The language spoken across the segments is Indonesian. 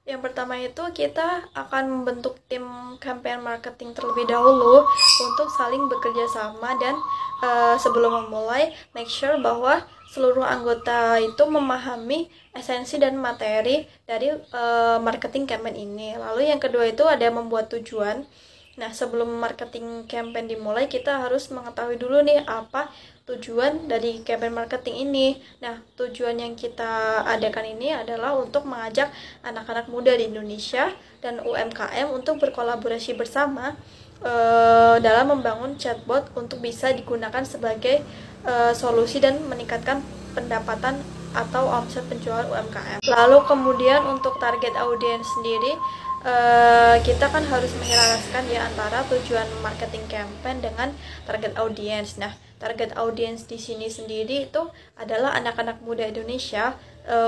Yang pertama itu kita akan membentuk tim campaign marketing terlebih dahulu untuk saling bekerja sama dan sebelum memulai make sure bahwa seluruh anggota itu memahami esensi dan materi dari marketing campaign ini. Lalu yang kedua itu ada membuat tujuan. Nah, sebelum marketing campaign dimulai, kita harus mengetahui dulu nih apa tujuan dari campaign marketing ini. Nah, tujuan yang kita adakan ini adalah untuk mengajak anak-anak muda di Indonesia dan UMKM untuk berkolaborasi bersama dalam membangun chatbot untuk bisa digunakan sebagai solusi dan meningkatkan pendapatan atau omset penjualan UMKM. Lalu kemudian untuk target audiens sendiri, kita kan harus menyelaraskan ya antara tujuan marketing campaign dengan target audiens. Nah, target audiens di sini sendiri itu adalah anak-anak muda Indonesia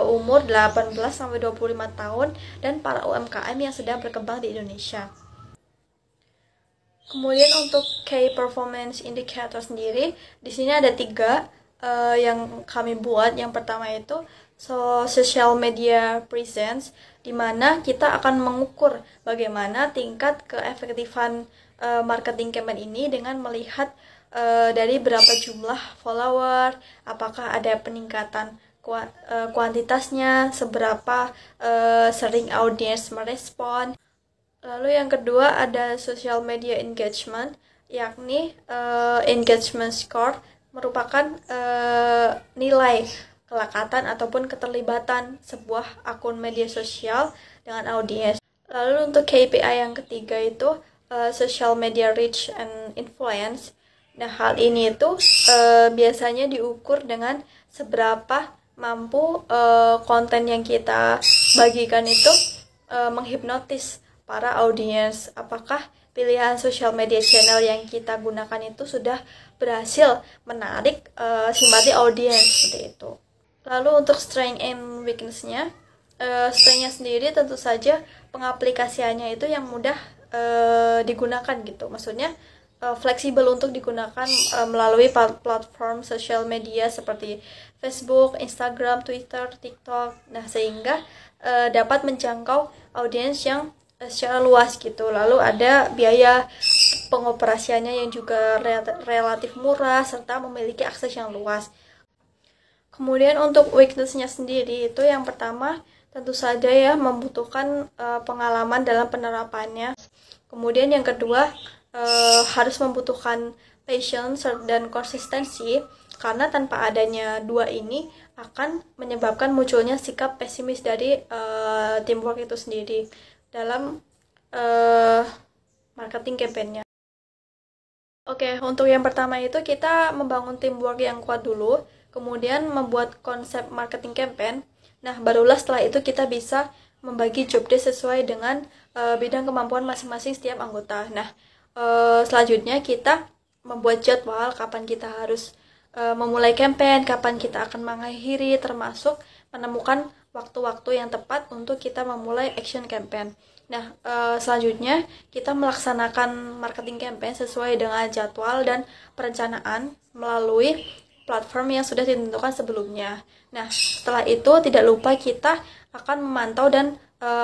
umur 18 sampai 25 tahun dan para UMKM yang sedang berkembang di Indonesia. Kemudian untuk key performance indicator sendiri, di sini ada 3 yang kami buat. Yang pertama itu social media presence, di mana kita akan mengukur bagaimana tingkat keefektifan marketing campaign ini dengan melihat dari berapa jumlah follower, apakah ada peningkatan kuantitasnya, seberapa sering audiens merespon. Lalu yang kedua ada social media engagement, yakni engagement score merupakan nilai kelekatan ataupun keterlibatan sebuah akun media sosial dengan audiens. Lalu untuk KPI yang ketiga itu social media reach and influence. Nah, hal ini itu biasanya diukur dengan seberapa mampu konten yang kita bagikan itu menghipnotis para audiens. Apakah pilihan social media channel yang kita gunakan itu sudah berhasil menarik simpati audiens seperti itu. Lalu untuk strength and weakness-nya, strength-nya sendiri tentu saja pengaplikasiannya itu yang mudah digunakan gitu. Maksudnya fleksibel untuk digunakan melalui platform sosial media seperti Facebook, Instagram, Twitter, TikTok. Nah, sehingga dapat menjangkau audiens yang secara luas gitu. Lalu ada biaya pengoperasiannya yang juga relatif murah serta memiliki akses yang luas. Kemudian untuk weakness-nya sendiri itu yang pertama tentu saja ya membutuhkan pengalaman dalam penerapannya. Kemudian yang kedua harus membutuhkan patience dan konsistensi, karena tanpa adanya dua ini akan menyebabkan munculnya sikap pesimis dari teamwork itu sendiri dalam marketing campaign-nya. Oke, untuk yang pertama itu kita membangun teamwork yang kuat dulu, kemudian membuat konsep marketing campaign. Nah, barulah setelah itu kita bisa membagi job desk sesuai dengan bidang kemampuan masing-masing setiap anggota. Nah, selanjutnya kita membuat jadwal kapan kita harus memulai campaign, kapan kita akan mengakhiri, termasuk menemukan waktu-waktu yang tepat untuk kita memulai action campaign. Nah, selanjutnya kita melaksanakan marketing campaign sesuai dengan jadwal dan perencanaan melalui platform yang sudah ditentukan sebelumnya. Nah, setelah itu tidak lupa kita akan memantau dan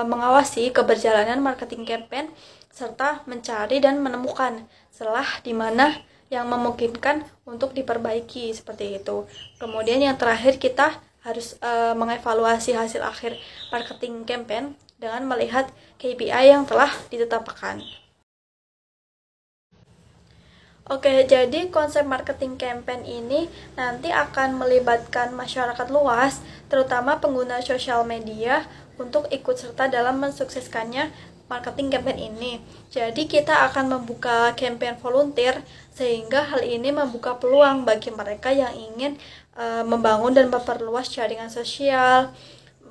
mengawasi keberjalanan marketing campaign serta mencari dan menemukan celah di mana yang memungkinkan untuk diperbaiki seperti itu. Kemudian yang terakhir kita harus mengevaluasi hasil akhir marketing campaign dengan melihat KPI yang telah ditetapkan. Oke, jadi konsep marketing campaign ini nanti akan melibatkan masyarakat luas, terutama pengguna sosial media, untuk ikut serta dalam mensukseskannya marketing campaign ini. Jadi kita akan membuka campaign volunteer, sehingga hal ini membuka peluang bagi mereka yang ingin membangun dan memperluas jaringan sosial,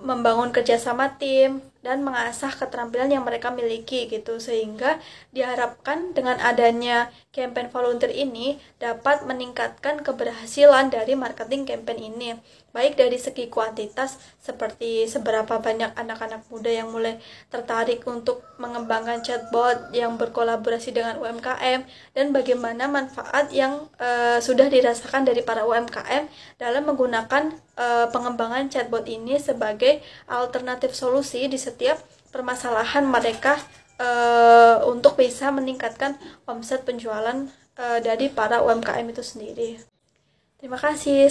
membangun kerjasama tim, dan mengasah keterampilan yang mereka miliki gitu, sehingga diharapkan dengan adanya campaign volunteer ini dapat meningkatkan keberhasilan dari marketing campaign ini, baik dari segi kuantitas seperti seberapa banyak anak-anak muda yang mulai tertarik untuk mengembangkan chatbot yang berkolaborasi dengan UMKM, dan bagaimana manfaat yang sudah dirasakan dari para UMKM dalam menggunakan pengembangan chatbot ini sebagai alternatif solusi di setiap permasalahan mereka untuk bisa meningkatkan omset penjualan dari para UMKM itu sendiri. Terima kasih.